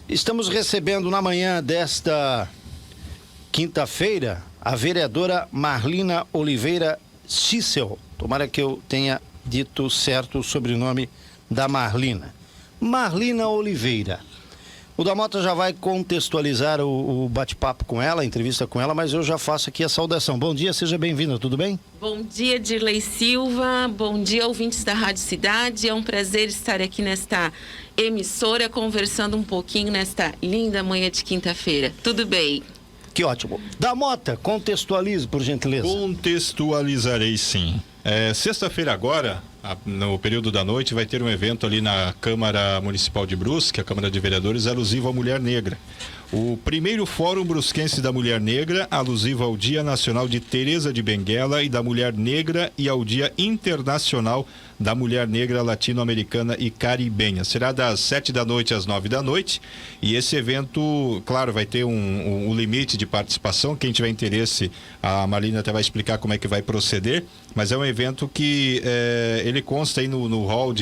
Estamos recebendo na manhã desta quinta-feira a vereadora Marlina Oliveira Cícel. Tomara que eu tenha dito certo o sobrenome da Marlina. Marlina Oliveira. O Damota já vai contextualizar o bate-papo com ela, a entrevista com ela, mas eu já faço aqui a saudação. Bom dia, seja bem-vinda, tudo bem? Bom dia, Dirley Silva. Bom dia, ouvintes da Rádio Cidade. É um prazer estar aqui nesta emissora, conversando um pouquinho nesta linda manhã de quinta-feira. Tudo bem? Que ótimo. Damota, contextualize, por gentileza. Contextualizarei, sim. Sexta-feira agora, no período da noite, vai ter um evento ali na Câmara Municipal de Brusque, a Câmara de Vereadores, alusivo à Mulher Negra. O primeiro Fórum Brusquense da Mulher Negra, alusivo ao Dia Nacional de Teresa de Benguela e da Mulher Negra e ao Dia Internacional da Mulher Negra Latino-Americana e Caribenha. Será das 7 da noite às 9 da noite e esse evento, claro, vai ter um limite de participação. Quem tiver interesse, a Marlina até vai explicar como é que vai proceder, mas é um evento que ele consta aí no hall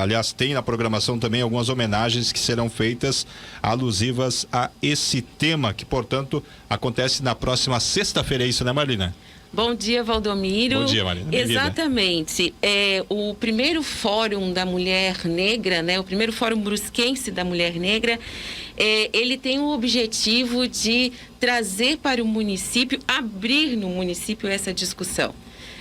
aliás, tem na programação também algumas homenagens que serão feitas alusivas a esse tema, que, portanto, acontece na próxima sexta-feira, é isso, né, Marlina? Bom dia, Valdomiro. Bom dia, Marina. Exatamente. O primeiro Fórum da Mulher Negra, né? O primeiro Fórum Brusquense da Mulher Negra, ele tem o objetivo de trazer para o município, abrir no município essa discussão.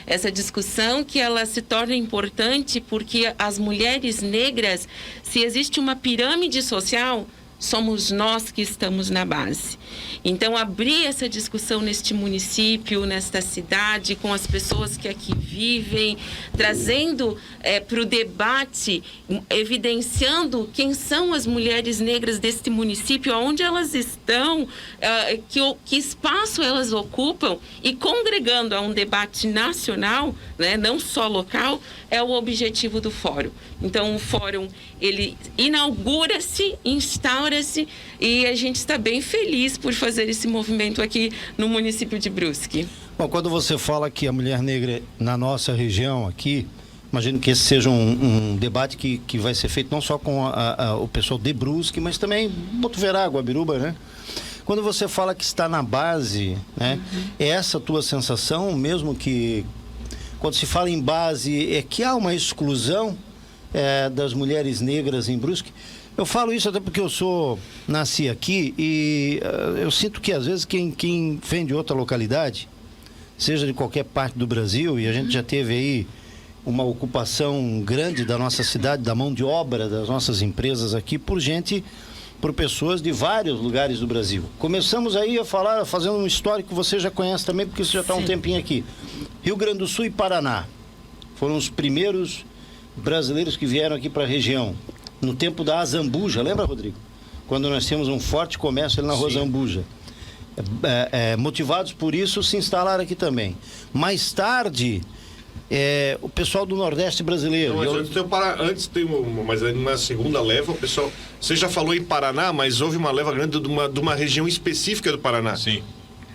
Essa discussão que ela se torna importante porque as mulheres negras, se existe uma pirâmide social, somos nós que estamos na base. Então, abrir essa discussão neste município, nesta cidade, com as pessoas que aqui vivem, trazendo para o debate, evidenciando quem são as mulheres negras deste município, onde elas estão, que espaço elas ocupam, e congregando a um debate nacional, né, não só local, é o objetivo do fórum. Então, o fórum, ele inaugura-se, instaura-se, e a gente está bem feliz por fazer esse movimento aqui no município de Brusque. Bom, quando você fala que a mulher negra na nossa região aqui, imagino que esse seja um debate que vai ser feito não só com o pessoal de Brusque, mas também Botuverá, Guabiruba, né? Quando você fala que está na base, né? É essa a tua sensação, mesmo que quando se fala em base, é que há uma exclusão das mulheres negras em Brusque? Eu falo isso até porque eu nasci aqui e eu sinto que às vezes quem vem de outra localidade, seja de qualquer parte do Brasil, e a gente já teve aí uma ocupação grande da nossa cidade, da mão de obra das nossas empresas aqui, por pessoas de vários lugares do Brasil. Começamos aí a falar, fazendo um histórico que você já conhece também, porque você já está há um tempinho aqui. Rio Grande do Sul e Paraná foram os primeiros brasileiros que vieram aqui para a região. No tempo da Azambuja, lembra, Rodrigo? Quando nós tínhamos um forte comércio ali na Rua Azambuja. Motivados por isso, se instalaram aqui também. Mais tarde, o pessoal do Nordeste brasileiro. Não, antes tem mas na segunda leva, o pessoal... Você já falou em Paraná, mas houve uma leva grande de uma região específica do Paraná. Sim.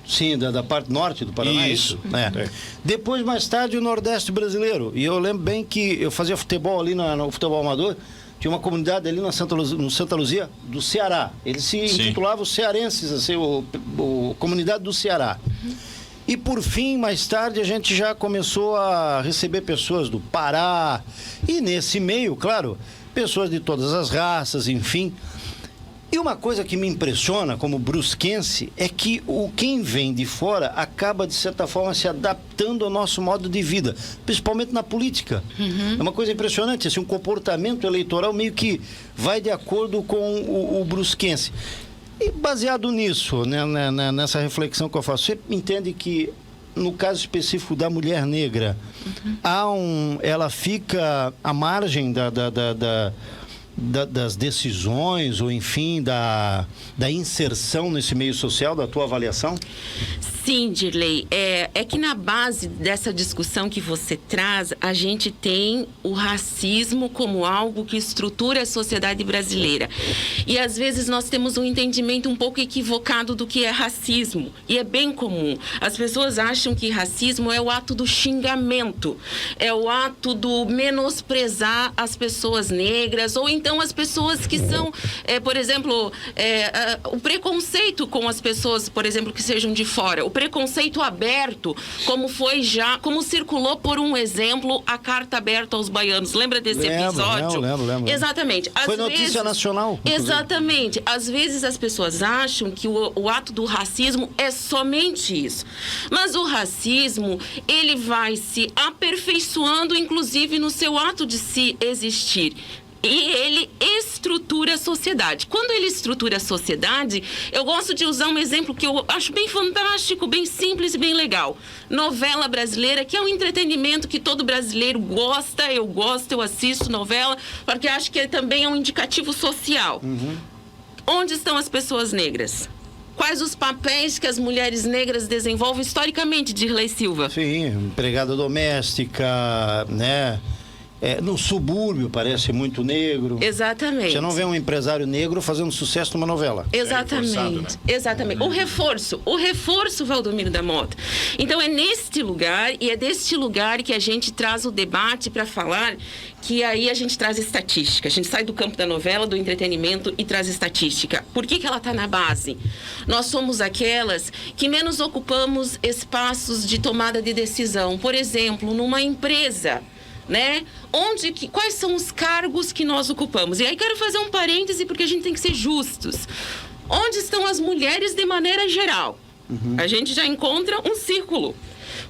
Sim, da parte norte do Paraná. Isso. Depois, mais tarde, o Nordeste brasileiro. E eu lembro bem que eu fazia futebol ali no futebol amador. Tinha uma comunidade ali no Santa Luzia do Ceará. Eles se intitulavam os cearenses, assim, comunidade do Ceará. E por fim, mais tarde, a gente já começou a receber pessoas do Pará. E nesse meio, claro, pessoas de todas as raças, enfim. E uma coisa que me impressiona como brusquense é que quem vem de fora acaba, de certa forma, se adaptando ao nosso modo de vida, principalmente na política. É uma coisa impressionante, assim, um comportamento eleitoral meio que vai de acordo com o brusquense. E baseado nisso, né, nessa reflexão que eu faço, você entende que, no caso específico da mulher negra, ela fica à margem das decisões, ou enfim, da inserção nesse meio social, da tua avaliação? Sim, Dirley. É que na base dessa discussão que você traz, a gente tem o racismo como algo que estrutura a sociedade brasileira. E às vezes nós temos um entendimento um pouco equivocado do que é racismo. E é bem comum. As pessoas acham que racismo é o ato do xingamento, é o ato do menosprezar as pessoas negras, ou então as pessoas que são, por exemplo, o preconceito com as pessoas, por exemplo, que sejam de fora, o preconceito aberto, como circulou, por um exemplo, a carta aberta aos baianos. Lembra desse episódio? Lembro. Exatamente. Foi notícia nacional. Inclusive. Exatamente. Às vezes as pessoas acham que o ato do racismo é somente isso. Mas o racismo, ele vai se aperfeiçoando, inclusive, no seu ato de se existir. E ele estrutura a sociedade. Quando ele estrutura a sociedade, eu gosto de usar um exemplo que eu acho bem fantástico, bem simples e bem legal. Novela brasileira, que é um entretenimento que todo brasileiro gosta, eu assisto novela, porque acho que também é um indicativo social. Onde estão as pessoas negras? Quais os papéis que as mulheres negras desenvolvem historicamente, Dirley Silva? Sim, empregada doméstica, né? No subúrbio parece muito negro. Exatamente. Você não vê um empresário negro fazendo sucesso numa novela. Exatamente, né? exatamente. O reforço, Valdomiro da Mota. Então é neste lugar, e é deste lugar que a gente traz o debate para falar, que aí a gente traz estatística. A gente sai do campo da novela, do entretenimento e traz estatística. Por que ela está na base? Nós somos aquelas que menos ocupamos espaços de tomada de decisão. Por exemplo, numa empresa, né? Quais são os cargos que nós ocupamos? E aí quero fazer um parêntese, porque a gente tem que ser justos. Onde estão as mulheres de maneira geral? A gente já encontra um círculo.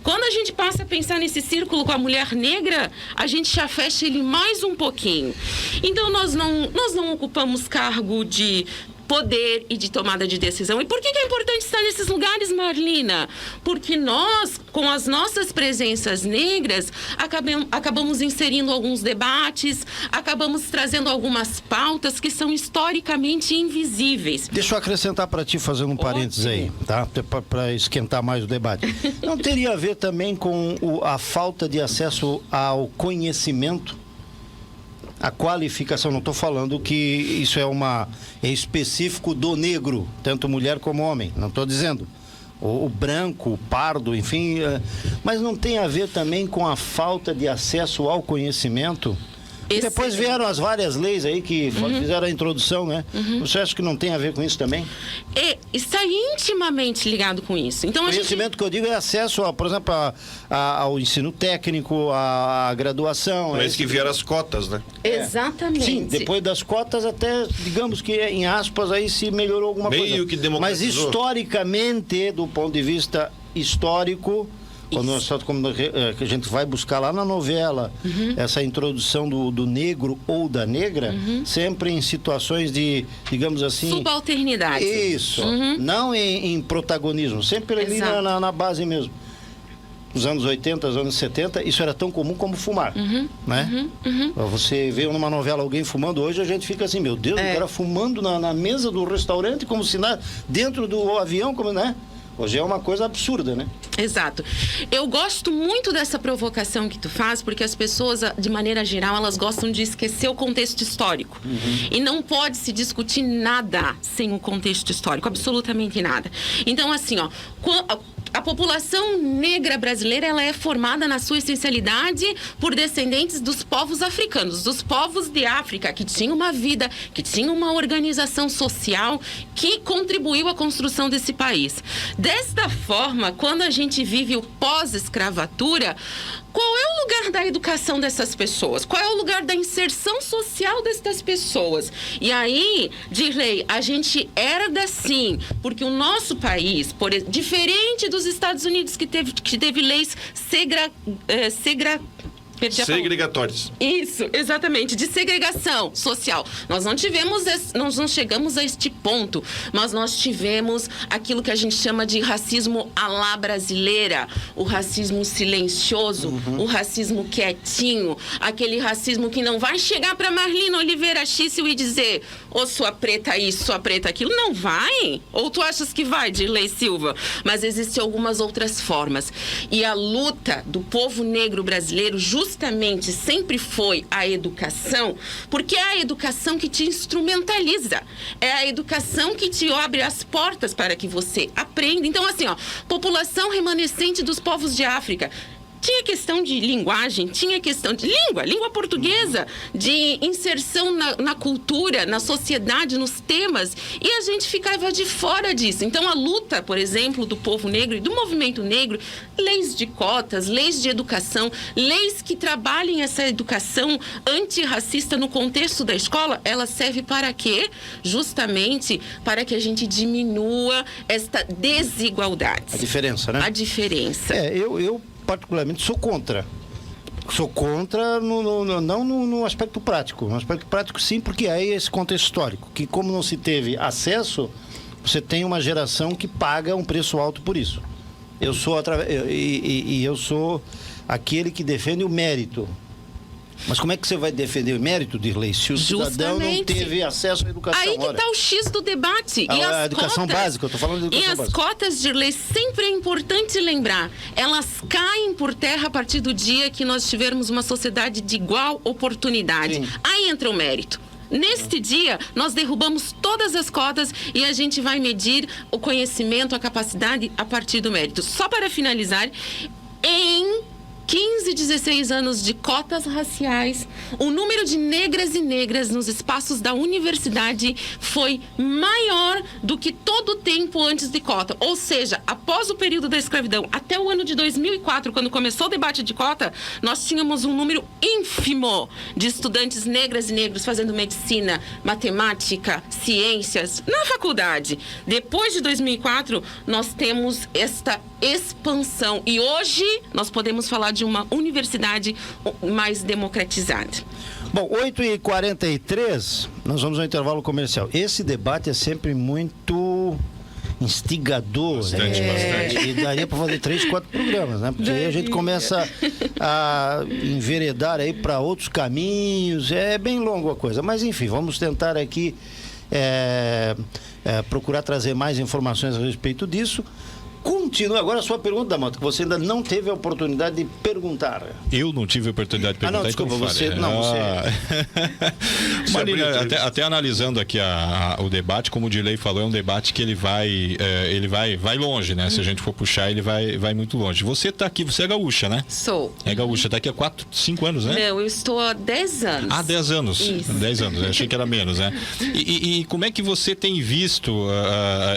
Quando a gente passa a pensar nesse círculo com a mulher negra, a gente já fecha ele mais um pouquinho. Então, nós não ocupamos cargo de poder e de tomada de decisão. E por que é importante estar nesses lugares, Marlina? Porque nós, com as nossas presenças negras, acabamos inserindo alguns debates, acabamos trazendo algumas pautas que são historicamente invisíveis. Deixa eu acrescentar para ti, fazendo um parênteses aí, tá? Para esquentar mais o debate. Não teria a ver também com a falta de acesso ao conhecimento? A qualificação, não estou falando que isso é específico do negro, tanto mulher como homem, não estou dizendo. O branco, o pardo, enfim, mas não tem a ver também com a falta de acesso ao conhecimento? E depois vieram as várias leis aí que fizeram a introdução, né? Você acha que não tem a ver com isso também? Está intimamente ligado com isso. Então, conhecimento que eu digo é acesso, por exemplo, ao ensino técnico, à graduação. Mas que vieram as cotas, né? Exatamente. Sim, depois das cotas até, digamos que em aspas, aí se melhorou alguma coisa. Meio que democratizou. Mas historicamente, do ponto de vista histórico, quando a gente vai buscar lá na novela essa introdução do negro ou da negra, sempre em situações de, digamos assim... subalternidade. Isso, não em protagonismo, sempre ali na base mesmo. Nos anos 80, nos anos 70, isso era tão comum como fumar, né? Você vê numa novela alguém fumando, hoje a gente fica assim, meu Deus, o cara fumando na mesa do restaurante, como se dentro do avião, como, né? Hoje é uma coisa absurda, né? Exato. Eu gosto muito dessa provocação que tu faz, porque as pessoas, de maneira geral, elas gostam de esquecer o contexto histórico. E não pode se discutir nada sem o contexto histórico, absolutamente nada. Então, assim, ó, a população negra brasileira, ela é formada na sua essencialidade por descendentes dos povos africanos, dos povos de África, que tinham uma vida, que tinham uma organização social que contribuiu à construção desse país. Desta forma, quando a gente vive o pós-escravatura, qual é o lugar da educação dessas pessoas? Qual é o lugar da inserção social destas pessoas? E aí, Dirley, a gente herda sim, porque o nosso país, diferente dos Estados Unidos, que teve leis segregatórias. Isso, exatamente, de segregação social. Nós não chegamos a este ponto, mas nós tivemos aquilo que a gente chama de racismo à la brasileira, o racismo silencioso, o racismo quietinho, aquele racismo que não vai chegar para Marlina Oliveira Xício e dizer, ô, sua preta isso, sua preta aquilo, não vai? Ou tu achas que vai, Dirley Silva? Mas existem algumas outras formas. E a luta do povo negro brasileiro justamente sempre foi a educação, porque é a educação que te instrumentaliza, é a educação que te abre as portas para que você aprenda. Então, assim, ó, população remanescente dos povos de África, Tinha questão de linguagem, tinha questão de língua portuguesa, de inserção na cultura, na sociedade, nos temas, e a gente ficava de fora disso. Então, a luta, por exemplo, do povo negro e do movimento negro, leis de cotas, leis de educação, leis que trabalhem essa educação antirracista no contexto da escola, ela serve para quê? Justamente para que a gente diminua esta desigualdade. A diferença, né? A diferença. Eu particularmente sou contra. Sou contra não no aspecto prático. No aspecto prático, sim, porque aí esse contexto histórico, que como não se teve acesso, você tem uma geração que paga um preço alto por isso. Eu sou aquele que defende o mérito. Mas como é que você vai defender o mérito, Dirley, se o cidadão não teve acesso à educação? Aí que está o X do debate. A educação básica, eu estou falando de educação básica. E as cotas, Dirley, sempre é importante lembrar, elas caem por terra a partir do dia que nós tivermos uma sociedade de igual oportunidade. Sim. Aí entra o mérito. Neste dia, nós derrubamos todas as cotas e a gente vai medir o conhecimento, a capacidade a partir do mérito. Só para finalizar, em 15, 16 anos de cotas raciais, o número de negras e negras nos espaços da universidade foi maior do que todo o tempo antes de cota. Ou seja, após o período da escravidão, até o ano de 2004, quando começou o debate de cota, nós tínhamos um número ínfimo de estudantes negras e negros fazendo medicina, matemática, ciências na faculdade. Depois de 2004, nós temos esta expansão e hoje nós podemos falar de uma universidade mais democratizada. Bom, 8h43, nós vamos ao intervalo comercial. Esse debate é sempre muito instigador. Bastante. E daria para fazer 3, 4 programas, né? Porque aí a gente começa a enveredar aí para outros caminhos. É bem longo a coisa. Mas enfim, vamos tentar aqui procurar trazer mais informações a respeito disso. Continua agora a sua pergunta, Damota, que você ainda não teve a oportunidade de perguntar. Eu não tive a oportunidade de perguntar. Não, desculpa, você... Não, você... Marina, até analisando aqui o debate, como o Dirley falou, é um debate que ele vai longe, né? Se a gente for puxar, ele vai muito longe. Você está aqui, você é gaúcha, né? Sou. É gaúcha, está aqui há 4, 5 anos, né? Não, eu estou há 10 anos. Ah, 10 anos. Isso. 10 anos, eu achei que era menos, né? E como é que você tem visto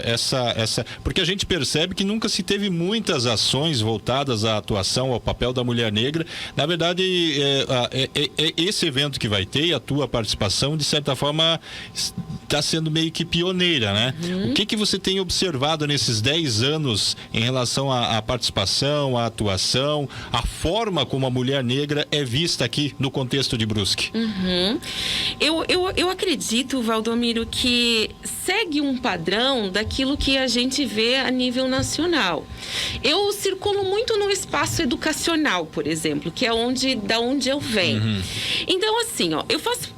essa... Porque a gente percebe que nunca se teve muitas ações voltadas à atuação, ao papel da mulher negra. Na verdade, esse evento que vai ter, a tua participação, de certa forma, está sendo meio que pioneira, né? O que você tem observado nesses 10 anos em relação à participação, à atuação, a forma como a mulher negra é vista aqui no contexto de Brusque? Eu acredito, Valdomiro, que segue um padrão daquilo que a gente vê a nível nacional. Eu circulo muito no espaço educacional, por exemplo, que é da onde eu venho. Então, assim,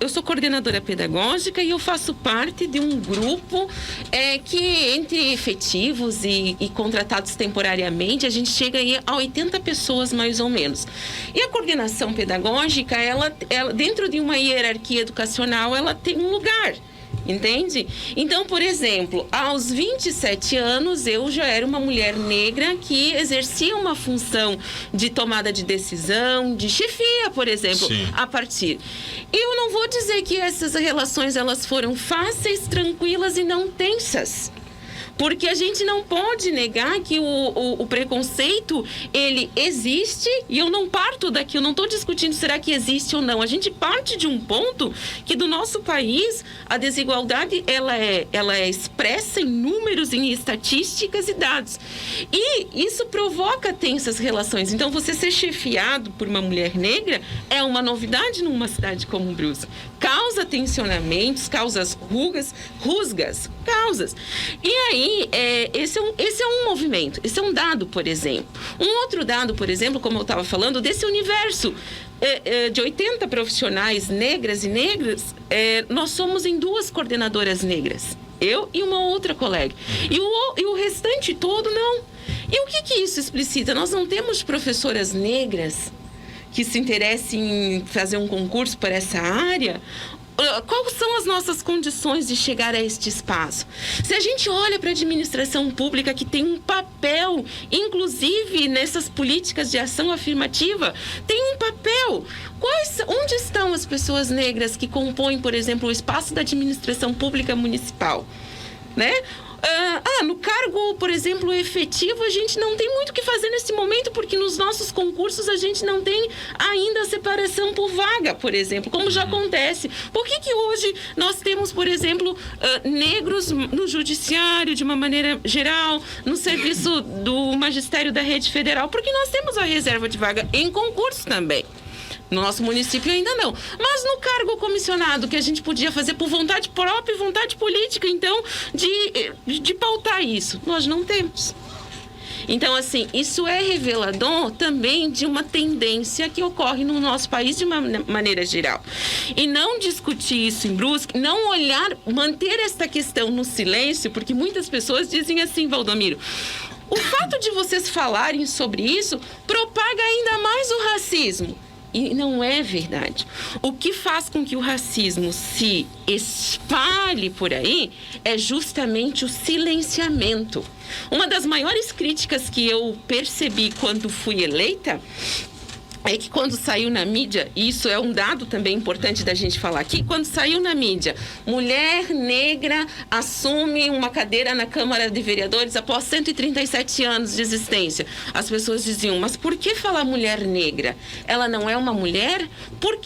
eu sou coordenadora pedagógica e eu faço parte de um grupo que, entre efetivos e contratados temporariamente, a gente chega aí a 80 pessoas, mais ou menos. E a coordenação pedagógica, ela dentro de uma hierarquia educacional, ela tem um lugar. Entende? Então, por exemplo, aos 27 anos, eu já era uma mulher negra que exercia uma função de tomada de decisão, de chefia, por exemplo, Sim. a partir. E eu não vou dizer que essas relações elas foram fáceis, tranquilas e não tensas. Porque a gente não pode negar que o preconceito, ele existe, e eu não parto daqui, eu não estou discutindo será que existe ou não. A gente parte de um ponto que do nosso país, a desigualdade, ela é expressa em números, em estatísticas e dados. E isso provoca tensas relações. Então, você ser chefiado por uma mulher negra é uma novidade numa cidade como Brusque. Causa tensionamentos, causa rusgas, causas. E aí, esse é um movimento, esse é um dado, por exemplo. Um outro dado, por exemplo, como eu estava falando, desse universo de 80 profissionais negras e negros, nós somos em 2 coordenadoras negras. Eu e uma outra colega. E o restante todo, não. E o que isso explicita? Nós não temos professoras negras que se interessem em fazer um concurso para essa área. Quais são as nossas condições de chegar a este espaço? Se a gente olha para a administração pública, que tem um papel, inclusive nessas políticas de ação afirmativa, tem um papel. Onde estão as pessoas negras que compõem, por exemplo, o espaço da administração pública municipal? Né? No cargo, por exemplo, efetivo, a gente não tem muito o que fazer nesse momento, porque nos nossos concursos a gente não tem ainda a separação por vaga, por exemplo, como já acontece. Por que hoje nós temos, por exemplo, negros no judiciário, de uma maneira geral, no serviço do magistério da rede federal? Porque nós temos a reserva de vaga em concurso também. No nosso município ainda não. Mas no cargo comissionado, que a gente podia fazer por vontade própria e vontade política, então, de pautar isso, nós não temos. Então, assim, isso é revelador também de uma tendência que ocorre no nosso país de uma maneira geral. E não discutir isso em Brusque, não olhar, manter esta questão no silêncio, porque muitas pessoas dizem assim, Valdomiro, o fato de vocês falarem sobre isso propaga ainda mais o racismo. E não é verdade. O que faz com que o racismo se espalhe por aí é justamente o silenciamento. Uma das maiores críticas que eu percebi quando fui eleita é que quando saiu na mídia, e isso é um dado também importante da gente falar aqui, quando saiu na mídia, mulher negra assume uma cadeira na Câmara de Vereadores após 137 anos de existência. As pessoas diziam, mas por que falar mulher negra? Ela não é uma mulher?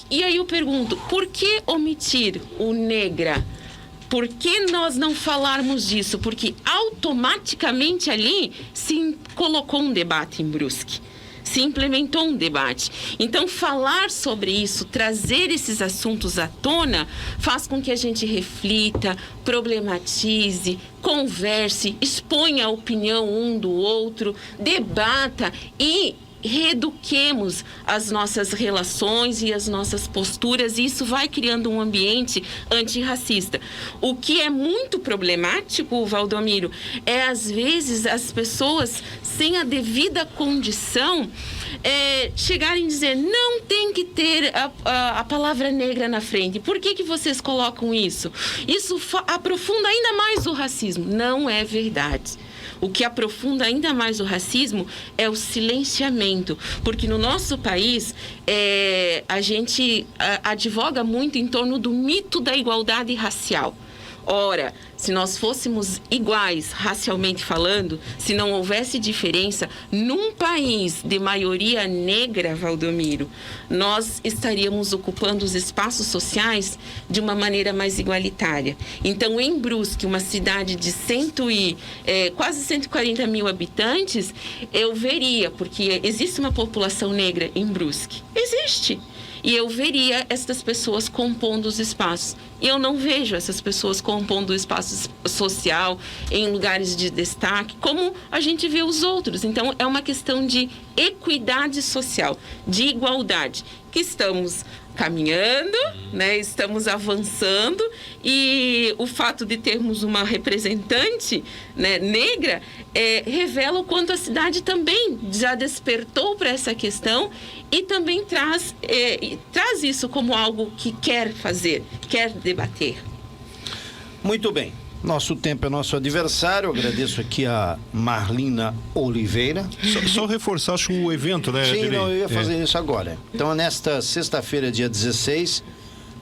E aí eu pergunto, por que omitir o negra? Por que nós não falarmos disso? Porque automaticamente ali se colocou um debate em Brusque. Se implementou um debate. Então, falar sobre isso, trazer esses assuntos à tona, faz com que a gente reflita, problematize, converse, exponha a opinião um do outro, debata e reeduquemos as nossas relações e as nossas posturas, e isso vai criando um ambiente antirracista. O que é muito problemático, Valdomiro, é às vezes as pessoas sem a devida condição chegarem a dizer, não tem que ter a palavra negra na frente. Por que vocês colocam isso? Isso aprofunda ainda mais o racismo. Não é verdade. O que aprofunda ainda mais o racismo é o silenciamento, porque no nosso país a gente advoga muito em torno do mito da igualdade racial. Ora, se nós fôssemos iguais, racialmente falando, se não houvesse diferença, num país de maioria negra, Valdomiro, nós estaríamos ocupando os espaços sociais de uma maneira mais igualitária. Então, em Brusque, uma cidade de quase 140 mil habitantes, eu veria, porque existe uma população negra em Brusque. Existe. E eu veria essas pessoas compondo os espaços. E eu não vejo essas pessoas compondo o espaço social em lugares de destaque, como a gente vê os outros. Então, é uma questão de equidade social, de igualdade, que estamos caminhando, né? Estamos avançando, e o fato de termos uma representante, né, negra revela o quanto a cidade também já despertou para essa questão e também traz isso como algo que quer fazer, quer debater. Muito bem. Nosso tempo é nosso adversário. Eu agradeço aqui a Marlina Oliveira. Só reforçar, acho o evento, né? Sim, não, eu ia fazer isso agora. Então, nesta sexta-feira, dia 16,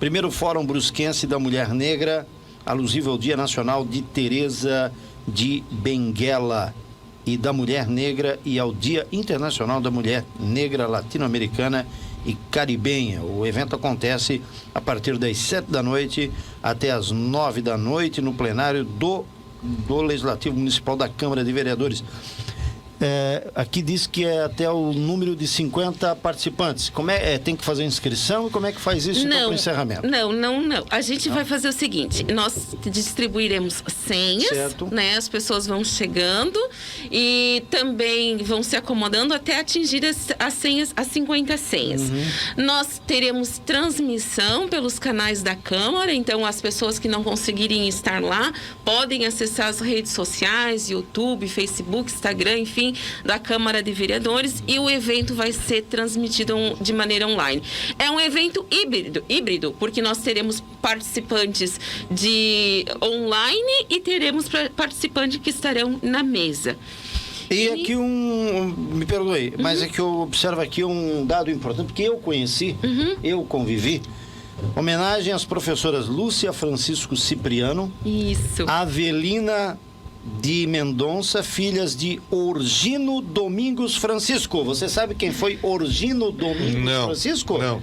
primeiro Fórum Brusquense da Mulher Negra, alusivo ao Dia Nacional de Teresa de Benguela e da Mulher Negra, e ao Dia Internacional da Mulher Negra Latino-Americana e Caribenha. O evento acontece a partir das 7 da noite até as 9 da noite no plenário do Legislativo Municipal da Câmara de Vereadores. Aqui diz que é até o número de 50 participantes. Tem que fazer inscrição? E como é que faz isso para o encerramento? Não. A gente vai fazer o seguinte, nós distribuiremos senhas, certo, né? As pessoas vão chegando e também vão se acomodando até atingir as 50 senhas. Nós teremos transmissão pelos canais da Câmara, então as pessoas que não conseguirem estar lá podem acessar as redes sociais, YouTube, Facebook, Instagram, enfim, também da Câmara de Vereadores, e o evento vai ser transmitido de maneira online. É um evento híbrido, porque nós teremos participantes de online e teremos participantes que estarão na mesa. E aqui me perdoe, mas é que eu observo aqui um dado importante, porque eu conheci, eu convivi. Homenagem às professoras Lúcia Francisco Cipriano, Isso. Avelina de Mendonça, filhas de Orgino Domingos Francisco. Você sabe quem foi Orgino Domingos Francisco? Não.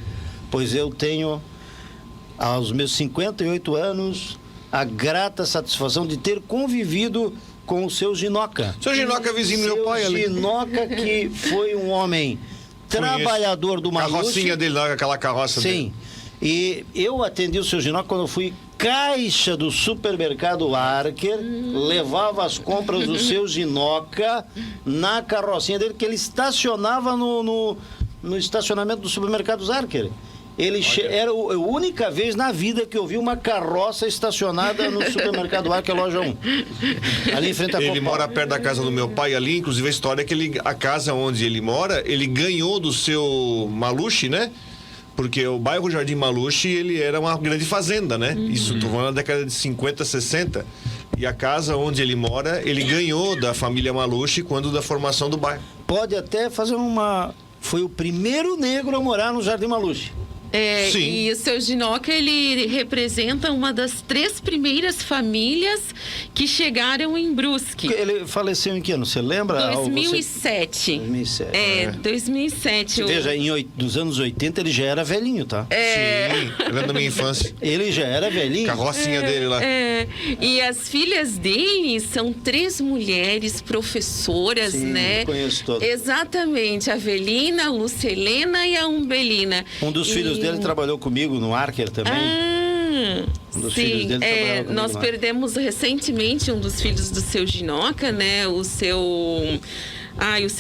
Pois eu tenho, aos meus 58 anos, a grata satisfação de ter convivido com o seu Ginoca. Seu Ginoca é vizinho do meu pai ali. Ginoca, que foi um homem trabalhador do Maluche. Carrocinha dele lá, aquela carroça dele. Sim. E eu atendi o seu Ginoca quando eu fui caixa do supermercado Arker, levava as compras do seu Ginoca na carrocinha dele, que ele estacionava no estacionamento do supermercado Arker. Era a única vez na vida que eu vi uma carroça estacionada no supermercado Arker, loja 1. Ali em frente à Ele mora perto da casa do meu pai ali, inclusive a história é que a casa onde ele mora, ele ganhou do seu Maluche, né? Porque o bairro Jardim Maluche, ele era uma grande fazenda, né? Isso, tô falando na década de 50, 60. E a casa onde ele mora, ele ganhou da família Maluche quando da formação do bairro. Pode até fazer foi o primeiro negro a morar no Jardim Maluche. Sim. E o seu Ginoca, ele representa uma das 3 primeiras famílias que chegaram em Brusque. Ele faleceu em que ano? Você lembra? 2007. 2007. 2007. Veja, nos anos 80 ele já era velhinho, tá? Sim, eu lembro da minha infância. Ele já era velhinho. Carrocinha dele lá. E as filhas dele são 3 mulheres professoras, Sim, né? Conheço todas. Exatamente, a Avelina, a Lucelena e a Umbelina. Um dos filhos dele trabalhou comigo no Arker também. Um dos filhos dele trabalhava comigo nós no perdemos recentemente um dos filhos do seu Ginoca, né? O seu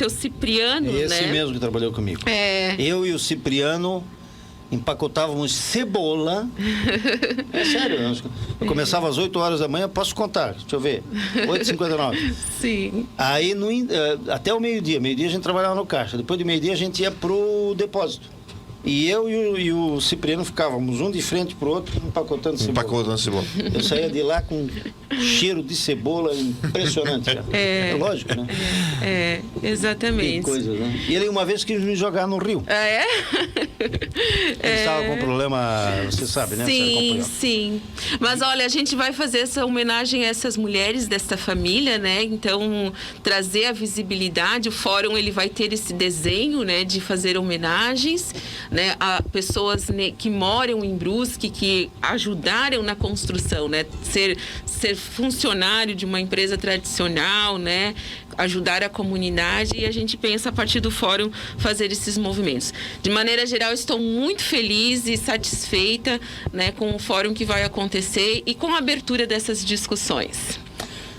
Cipriano, Esse né? mesmo que trabalhou comigo. Eu e o Cipriano empacotávamos cebola. É sério. Eu começava às 8 horas da manhã, posso contar, deixa eu ver. 8h59. Sim. Aí até o meio-dia. Meio-dia a gente trabalhava no caixa. Depois do meio-dia a gente ia pro depósito. E eu e o Cipriano ficávamos um de frente pro outro, empacotando cebola. Eu saía de lá com cheiro de cebola impressionante, cara. É lógico, né? Exatamente. Que coisa, né? E ele uma vez quis me jogar no rio. Ele estava com problema, você sabe, né? Sim. Mas olha, a gente vai fazer essa homenagem a essas mulheres desta família, né? Então, trazer a visibilidade. O fórum, ele vai ter esse desenho, né? De fazer homenagens, né, a pessoas que moram em Brusque, que ajudaram na construção, né, ser funcionário de uma empresa tradicional, né, ajudar a comunidade, e a gente pensa a partir do fórum fazer esses movimentos. De maneira geral, estou muito feliz e satisfeita, né, com o fórum que vai acontecer e com a abertura dessas discussões.